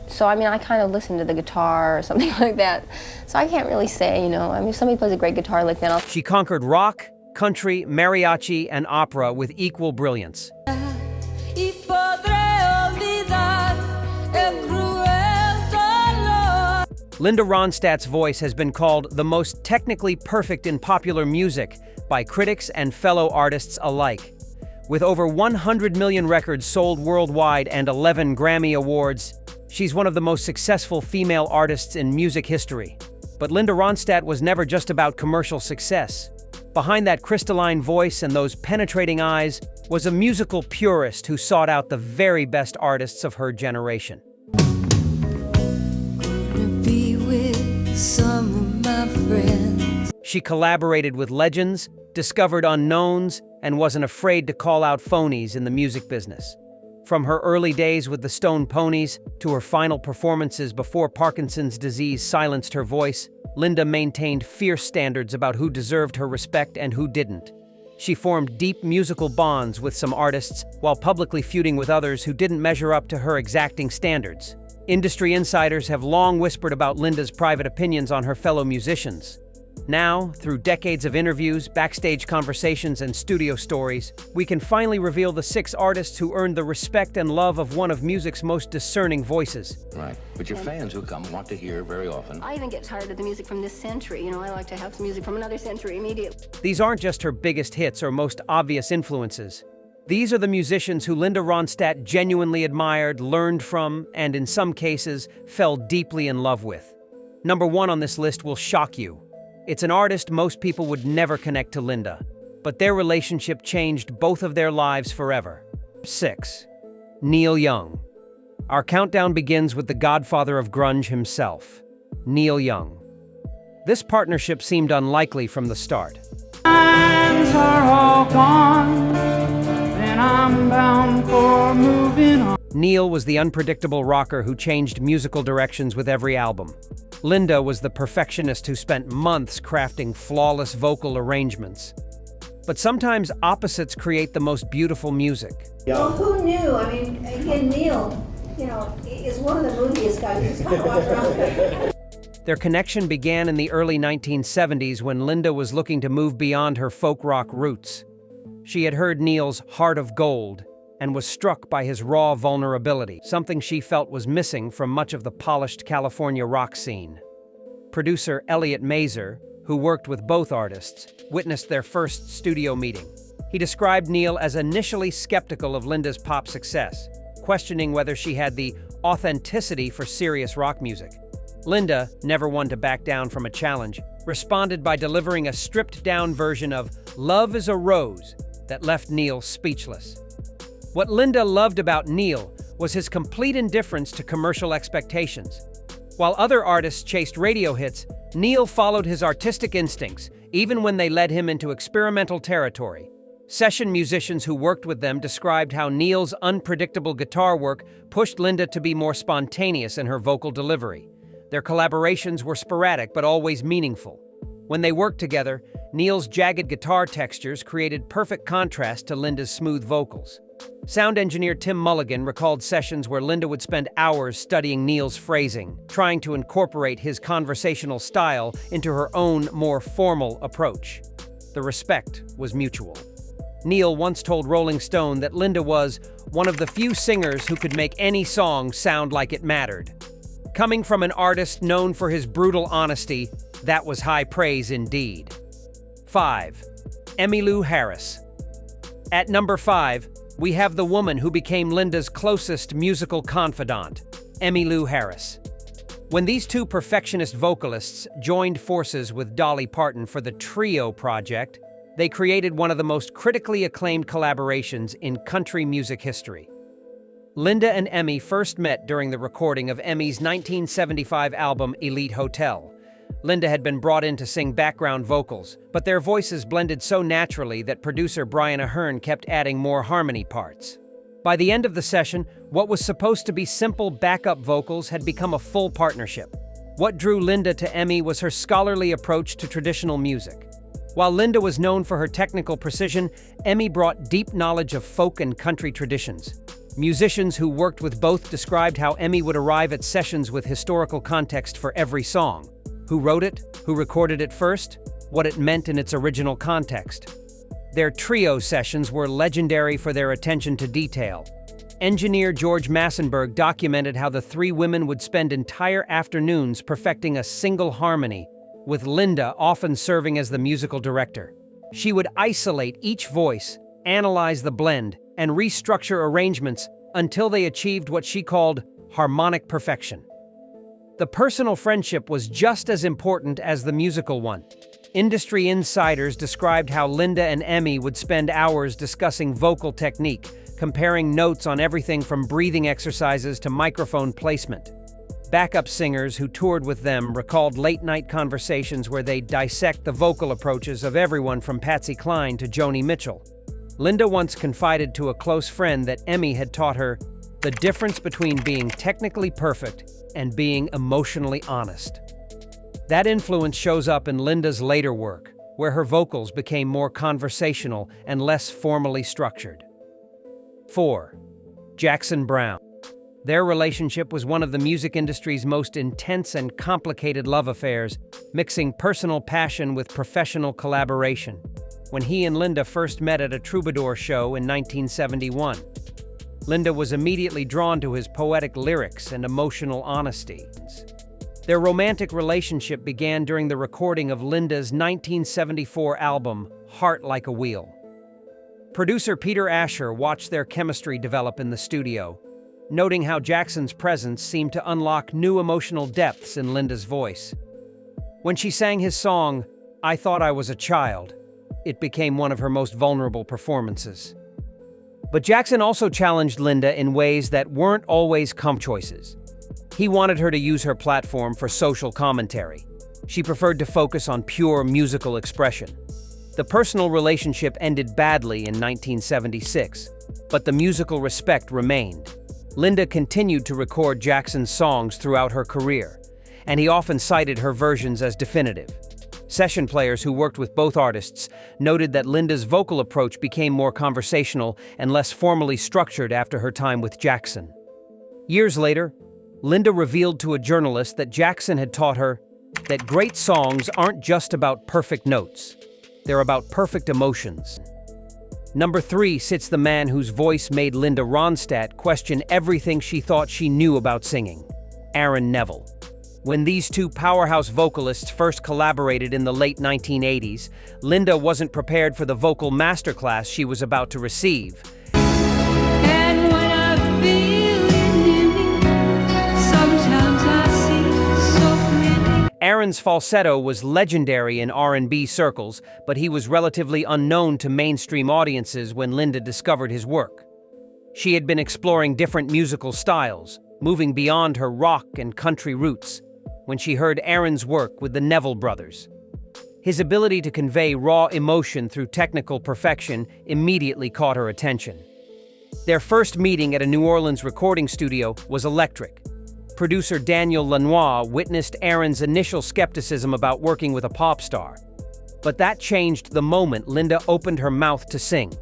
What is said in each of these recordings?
So I mean, I kind of listen to the guitar or something like that. So I can't really say, you know, I mean, if somebody plays a great guitar lick, then I'll... She conquered rock, country, mariachi, and opera with equal brilliance. Linda Ronstadt's voice has been called the most technically perfect in popular music by critics and fellow artists alike. With over 100 million records sold worldwide and 11 Grammy Awards, she's one of the most successful female artists in music history. But Linda Ronstadt was never just about commercial success. Behind that crystalline voice and those penetrating eyes was a musical purist who sought out the very best artists of her generation. Some of my friends. She collaborated with legends, discovered unknowns, and wasn't afraid to call out phonies in the music business. From her early days with the Stone Ponies to her final performances before Parkinson's disease silenced her voice, Linda maintained fierce standards about who deserved her respect and who didn't. She formed deep musical bonds with some artists while publicly feuding with others who didn't measure up to her exacting standards. Industry insiders have long whispered about Linda's private opinions on her fellow musicians. Now, through decades of interviews, backstage conversations, and studio stories, we can finally reveal the 6 artists who earned the respect and love of one of music's most discerning voices. Right, but your fans who come want to hear very often. I even get tired of the music from this century. You know, I like to have some music from another century immediately. These aren't just her biggest hits or most obvious influences. These are the musicians who Linda Ronstadt genuinely admired, learned from, and in some cases, fell deeply in love with. Number 1 on this list will shock you. It's an artist most people would never connect to Linda, but their relationship changed both of their lives forever. 6. Neil Young. Our countdown begins with the godfather of grunge himself, Neil Young. This partnership seemed unlikely from the start. Times are all gone, then I'm bound for moving on. Neil was the unpredictable rocker who changed musical directions with every album. Linda was the perfectionist who spent months crafting flawless vocal arrangements. But sometimes opposites create the most beautiful music. Well, who knew? I mean, again, Neil, you know, is one of the moodiest guys. He's got to watch around. Their connection began in the early 1970s when Linda was looking to move beyond her folk rock roots. She had heard Neil's Heart of Gold and was struck by his raw vulnerability, something she felt was missing from much of the polished California rock scene. Producer Elliot Mazer, who worked with both artists, witnessed their first studio meeting. He described Neil as initially skeptical of Linda's pop success, questioning whether she had the authenticity for serious rock music. Linda, never one to back down from a challenge, responded by delivering a stripped-down version of Love is a Rose that left Neil speechless. What Linda loved about Neil was his complete indifference to commercial expectations. While other artists chased radio hits, Neil followed his artistic instincts, even when they led him into experimental territory. Session musicians who worked with them described how Neil's unpredictable guitar work pushed Linda to be more spontaneous in her vocal delivery. Their collaborations were sporadic but always meaningful. When they worked together, Neil's jagged guitar textures created perfect contrast to Linda's smooth vocals. Sound engineer Tim Mulligan recalled sessions where Linda would spend hours studying Neil's phrasing, trying to incorporate his conversational style into her own, more formal approach. The respect was mutual. Neil once told Rolling Stone that Linda was one of the few singers who could make any song sound like it mattered. Coming from an artist known for his brutal honesty, that was high praise indeed. 5. Emmylou Harris. At number 5, we have the woman who became Linda's closest musical confidant, Emmylou Harris. When these two perfectionist vocalists joined forces with Dolly Parton for the Trio project, they created one of the most critically acclaimed collaborations in country music history. Linda and Emmy first met during the recording of Emmy's 1975 album Elite Hotel. Linda had been brought in to sing background vocals, but their voices blended so naturally that producer Brian Ahern kept adding more harmony parts. By the end of the session, what was supposed to be simple backup vocals had become a full partnership. What drew Linda to Emmy was her scholarly approach to traditional music. While Linda was known for her technical precision, Emmy brought deep knowledge of folk and country traditions. Musicians who worked with both described how Emmy would arrive at sessions with historical context for every song. Who wrote it, who recorded it first, what it meant in its original context. Their trio sessions were legendary for their attention to detail. Engineer George Massenburg documented how the three women would spend entire afternoons perfecting a single harmony, with Linda often serving as the musical director. She would isolate each voice, analyze the blend, and restructure arrangements until they achieved what she called harmonic perfection. The personal friendship was just as important as the musical one. Industry insiders described how Linda and Emmy would spend hours discussing vocal technique, comparing notes on everything from breathing exercises to microphone placement. Backup singers who toured with them recalled late-night conversations where they'd dissect the vocal approaches of everyone from Patsy Cline to Joni Mitchell. Linda once confided to a close friend that Emmy had taught her the difference between being technically perfect and being emotionally honest. That influence shows up in Linda's later work, where her vocals became more conversational and less formally structured. 4. Jackson Browne. Their relationship was one of the music industry's most intense and complicated love affairs, mixing personal passion with professional collaboration. When he and Linda first met at a Troubadour show in 1971, Linda was immediately drawn to his poetic lyrics and emotional honesty. Their romantic relationship began during the recording of Linda's 1974 album, Heart Like a Wheel. Producer Peter Asher watched their chemistry develop in the studio, noting how Jackson's presence seemed to unlock new emotional depths in Linda's voice. When she sang his song, I Thought I Was a Child, it became one of her most vulnerable performances. But Jackson also challenged Linda in ways that weren't always comfortable choices. He wanted her to use her platform for social commentary. She preferred to focus on pure musical expression. The personal relationship ended badly in 1976, but the musical respect remained. Linda continued to record Jackson's songs throughout her career, and he often cited her versions as definitive. Session players who worked with both artists noted that Linda's vocal approach became more conversational and less formally structured after her time with Jackson. Years later, Linda revealed to a journalist that Jackson had taught her that great songs aren't just about perfect notes, they're about perfect emotions. Number 3 sits the man whose voice made Linda Ronstadt question everything she thought she knew about singing, Aaron Neville. When these two powerhouse vocalists first collaborated in the late 1980s, Linda wasn't prepared for the vocal masterclass she was about to receive. And when I feel it near me, sometimes I see so clearly. Aaron's falsetto was legendary in R&B circles, but he was relatively unknown to mainstream audiences when Linda discovered his work. She had been exploring different musical styles, moving beyond her rock and country roots, when she heard Aaron's work with the Neville brothers. His ability to convey raw emotion through technical perfection immediately caught her attention. Their first meeting at a New Orleans recording studio was electric. Producer Daniel Lanois witnessed Aaron's initial skepticism about working with a pop star. But that changed the moment Linda opened her mouth to sing.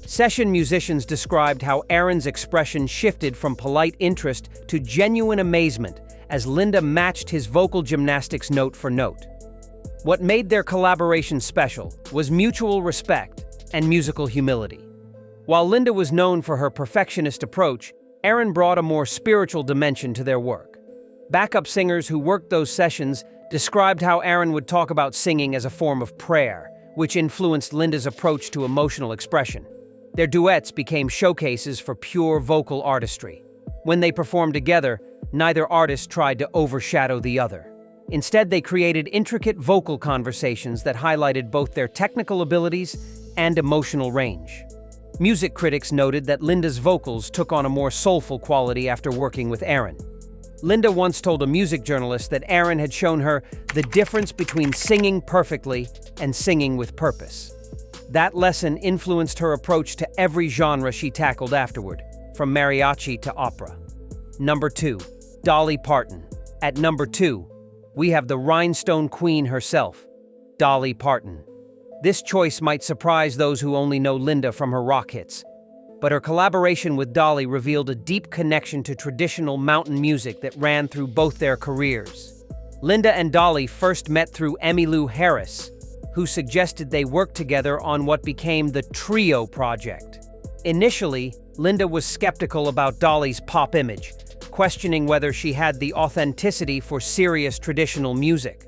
Session musicians described how Aaron's expression shifted from polite interest to genuine amazement as Linda matched his vocal gymnastics note for note. What made their collaboration special was mutual respect and musical humility. While Linda was known for her perfectionist approach, Aaron brought a more spiritual dimension to their work. Backup singers who worked those sessions described how Aaron would talk about singing as a form of prayer, which influenced Linda's approach to emotional expression. Their duets became showcases for pure vocal artistry. When they performed together, neither artist tried to overshadow the other. Instead, they created intricate vocal conversations that highlighted both their technical abilities and emotional range. Music critics noted that Linda's vocals took on a more soulful quality after working with Aaron. Linda once told a music journalist that Aaron had shown her the difference between singing perfectly and singing with purpose. That lesson influenced her approach to every genre she tackled afterward, from mariachi to opera. Number 2. Dolly Parton. At number 2, we have the Rhinestone Queen herself, Dolly Parton. This choice might surprise those who only know Linda from her rock hits. but her collaboration with Dolly revealed a deep connection to traditional mountain music that ran through both their careers. Linda and Dolly first met through Emmylou Harris, who suggested they work together on what became the Trio project. Initially, Linda was skeptical about Dolly's pop image, questioning whether she had the authenticity for serious traditional music.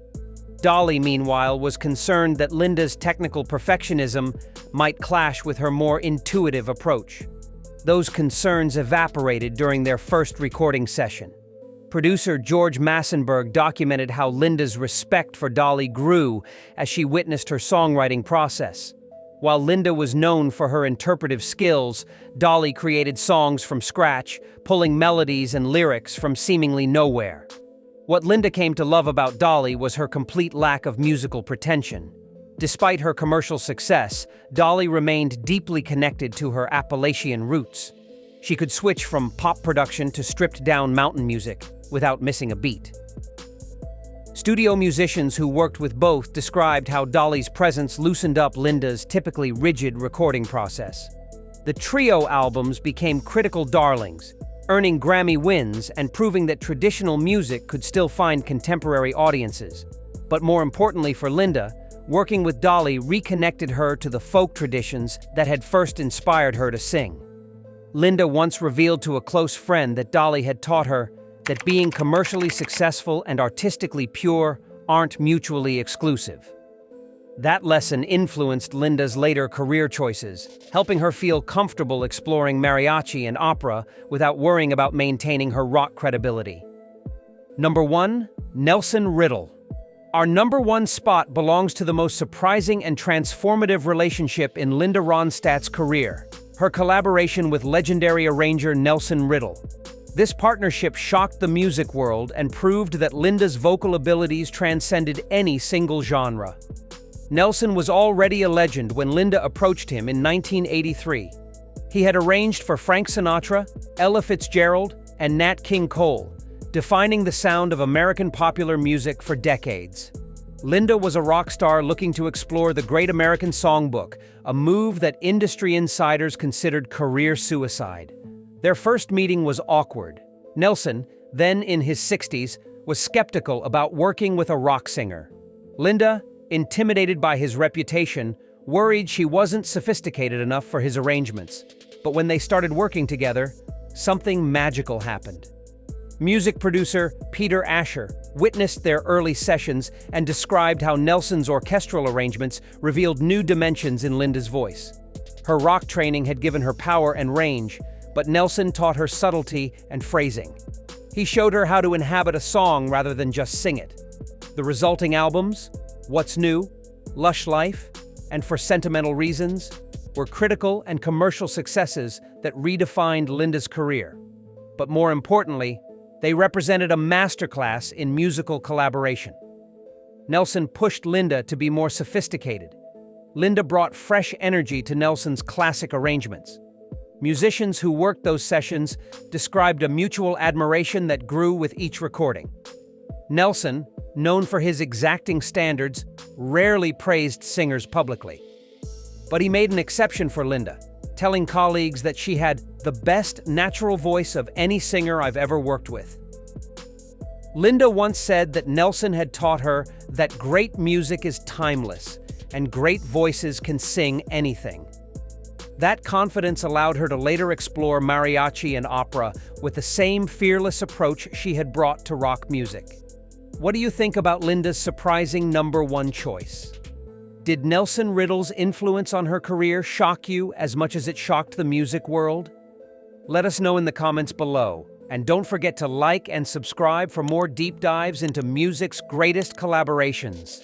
Dolly, meanwhile, was concerned that Linda's technical perfectionism might clash with her more intuitive approach. Those concerns evaporated during their first recording session. Producer George Massenburg documented how Linda's respect for Dolly grew as she witnessed her songwriting process. While Linda was known for her interpretive skills, Dolly created songs from scratch, pulling melodies and lyrics from seemingly nowhere. What Linda came to love about Dolly was her complete lack of musical pretension. Despite her commercial success, Dolly remained deeply connected to her Appalachian roots. She could switch from pop production to stripped-down mountain music without missing a beat. Studio musicians who worked with both described how Dolly's presence loosened up Linda's typically rigid recording process. The Trio albums became critical darlings, earning Grammy wins and proving that traditional music could still find contemporary audiences. But more importantly for Linda, working with Dolly reconnected her to the folk traditions that had first inspired her to sing. Linda once revealed to a close friend that Dolly had taught her that being commercially successful and artistically pure aren't mutually exclusive. That lesson influenced Linda's later career choices, helping her feel comfortable exploring mariachi and opera without worrying about maintaining her rock credibility. Number 1. Nelson Riddle. Our number 1 spot belongs to the most surprising and transformative relationship in Linda Ronstadt's career, her collaboration with legendary arranger Nelson Riddle. This partnership shocked the music world and proved that Linda's vocal abilities transcended any single genre. Nelson was already a legend when Linda approached him in 1983. He had arranged for Frank Sinatra, Ella Fitzgerald, and Nat King Cole, defining the sound of American popular music for decades. Linda was a rock star looking to explore the Great American Songbook, a move that industry insiders considered career suicide. Their first meeting was awkward. Nelson, then in his 60s, was skeptical about working with a rock singer. Linda, intimidated by his reputation, worried she wasn't sophisticated enough for his arrangements. But when they started working together, something magical happened. Music producer Peter Asher witnessed their early sessions and described how Nelson's orchestral arrangements revealed new dimensions in Linda's voice. Her rock training had given her power and range, but Nelson taught her subtlety and phrasing. He showed her how to inhabit a song rather than just sing it. The resulting albums, What's New, Lush Life, and For Sentimental Reasons, were critical and commercial successes that redefined Linda's career. But more importantly, they represented a masterclass in musical collaboration. Nelson pushed Linda to be more sophisticated. Linda brought fresh energy to Nelson's classic arrangements. Musicians who worked those sessions described a mutual admiration that grew with each recording. Nelson, known for his exacting standards, rarely praised singers publicly. But he made an exception for Linda, telling colleagues that she had the best natural voice of any singer I've ever worked with. Linda once said that Nelson had taught her that great music is timeless and great voices can sing anything. That confidence allowed her to later explore mariachi and opera with the same fearless approach she had brought to rock music. What do you think about Linda's surprising number 1 choice? Did Nelson Riddle's influence on her career shock you as much as it shocked the music world? Let us know in the comments below, and don't forget to like and subscribe for more deep dives into music's greatest collaborations.